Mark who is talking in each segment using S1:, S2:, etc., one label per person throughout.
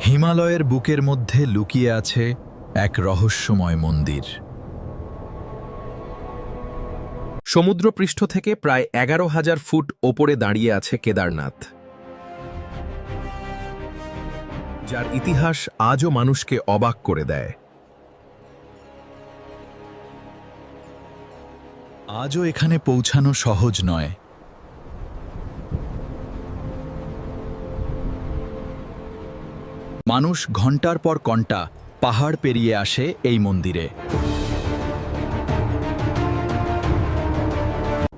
S1: হিমালয়ের বুকের মধ্যে লুকিয়ে আছে এক রহস্যময় মন্দির।
S2: সমুদ্রপৃষ্ঠ থেকে প্রায় 11,000 ফুট ওপরে দাঁড়িয়ে আছে কেদারনাথ, যার ইতিহাস আজও মানুষকে অবাক করে দেয়।
S1: আজও এখানে পৌঁছানো সহজ নয়। মানুষ ঘন্টার পর ঘন্টা পাহাড় পেরিয়ে আসে এই মন্দিরে।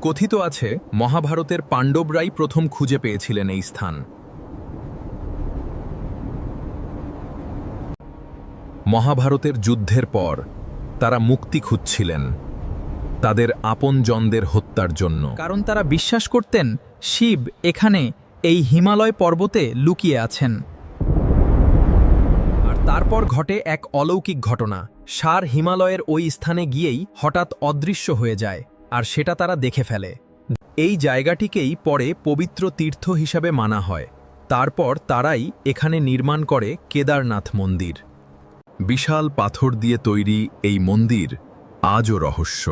S2: কথিত আছে মহাভারতের পাণ্ডবরাই প্রথম খুঁজে পেয়েছিলেন এই স্থান। মহাভারতের যুদ্ধের পর তারা মুক্তি খুঁজছিলেন তাদের আপনজনদের হত্যার জন্য,
S3: কারণ তারা বিশ্বাস করতেন শিব এখানে এই হিমালয় পর্বতে লুকিয়ে আছেন। আর তারপর ঘটে এক অলৌকিক ঘটনা। ষাঁড় হিমালয়ের ওই স্থানে গিয়েই হঠাৎ অদৃশ্য হয়ে যায়, আর সেটা তারা দেখে ফেলে। এই জায়গাটিকেই পরে পবিত্র তীর্থ হিসাবে মানা হয়। তারপর তারাই এখানে নির্মাণ করে কেদারনাথ মন্দির।
S1: বিশাল পাথর দিয়ে তৈরি এই মন্দির আজও রহস্য।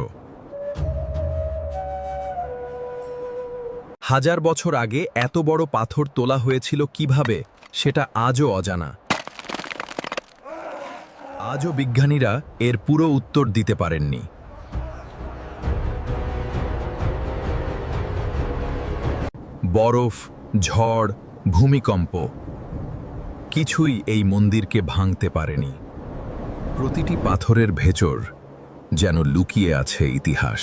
S2: হাজার বছর আগে এত বড় পাথর তোলা হয়েছিল কিভাবে, সেটা আজও অজানা।
S1: আজও বিজ্ঞানীরা এর পুরো উত্তর দিতে পারেননি। বরফ, ঝড়, ভূমিকম্প কিছুই এই মন্দিরকে ভাঙতে পারেনি। প্রতিটি পাথরের ভেতর যেন লুকিয়ে আছে ইতিহাস।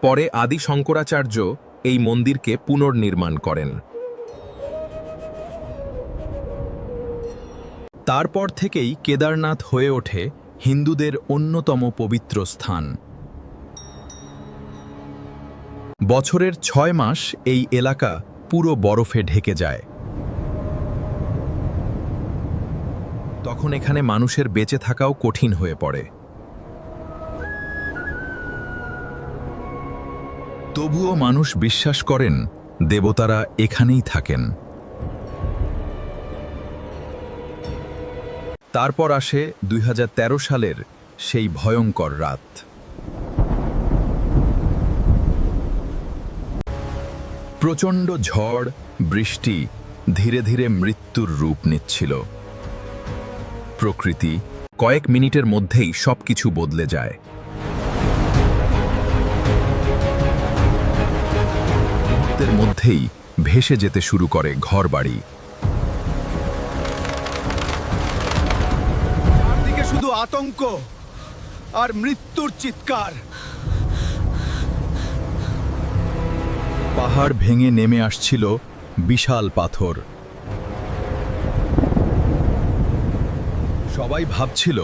S2: পরে আদি শঙ্করাচার্য এই মন্দিরকে পুনর্নির্মাণ করেন। তারপর থেকেই কেদারনাথ হয়ে ওঠে হিন্দুদের অন্যতম পবিত্র স্থান। বছরের 6 মাস এই এলাকা পুরো বরফে ঢেকে যায়। তখন এখানে মানুষের বেঁচে থাকাও কঠিন হয়ে পড়ে।
S1: তবুও মানুষ বিশ্বাস করেন দেবতারা এখানেই থাকেন।
S2: তারপর আসে 2013 সালের সেই ভয়ঙ্কর রাত।
S1: প্রচণ্ড ঝড়, বৃষ্টি ধীরে ধীরে মৃত্যুর রূপ নিচ্ছিল।
S2: প্রকৃতি কয়েক মিনিটের মধ্যেই সবকিছু বদলে যায়।
S1: মুহূর্তের মধ্যেই ভেসে যেতে শুরু করে ঘরবাড়ি।
S4: চারদিকে শুধু আতঙ্ক আর মৃত্যুর চিৎকার।
S1: পাহাড় ভেঙে নেমে আসছিল বিশাল পাথর। সবাই ভাবছিল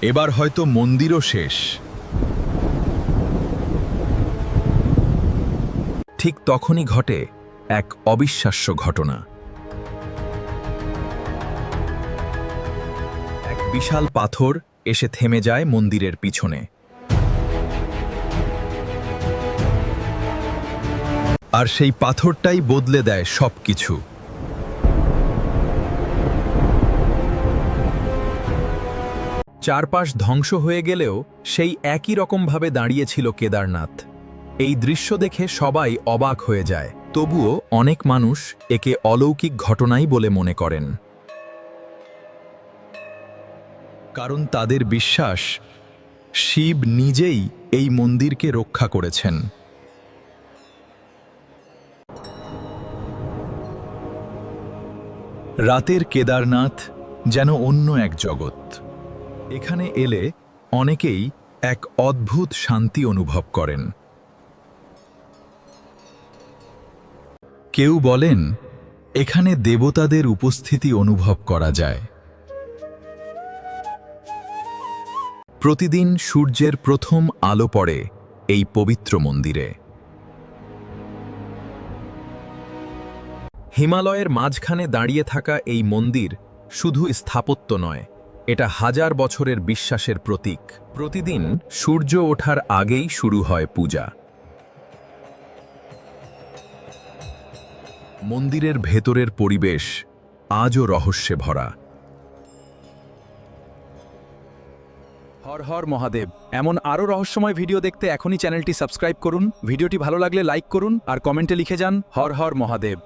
S1: এবার হয়তো মন্দিরও শেষ।
S2: ঠিক তখনই ঘটে এক অবিশ্বাস্য ঘটনা। এক বিশাল পাথর এসে থেমে যায় মন্দিরের পিছনে।
S1: আর সেই পাথরটাই বদলে দেয় সবকিছু।
S2: চারপাশ ধ্বংস হয়ে গেলেও সেই একই রকমভাবে দাঁড়িয়েছিল কেদারনাথ। এই দৃশ্য দেখে সবাই অবাক হয়ে যায়। তবুও অনেক মানুষ একে অলৌকিক ঘটনাই বলে মনে করেন।
S1: কারণ তাদের বিশ্বাস শিব নিজেই এই মন্দিরকে রক্ষা করেছেন। রাতের কেদারনাথ যেন অন্য এক জগৎ। এখানে এলে অনেকেই এক অদ্ভুত শান্তি অনুভব করেন। কেউ বলেন এখানে দেবতাদের উপস্থিতি অনুভব করা যায়। প্রতিদিন সূর্যের প্রথম আলো পড়ে এই পবিত্র মন্দিরে।
S2: হিমালয়ের মাঝখানে দাঁড়িয়ে থাকা এই মন্দির শুধু স্থাপত্য নয়, এটা হাজার বছরের বিশ্বাসের প্রতীক। প্রতিদিন সূর্য ওঠার আগেই শুরু হয় পূজা।
S1: মন্দিরের ভেতরের পরিবেশ আজও রহস্যে ভরা।
S3: হর হর মহাদেব। এমন আরও রহস্যময় ভিডিও দেখতে এখনই চ্যানেলটি সাবস্ক্রাইব করুন। ভিডিওটি ভালো লাগলে লাইক করুন আর কমেন্টে লিখে যান হর হর মহাদেব।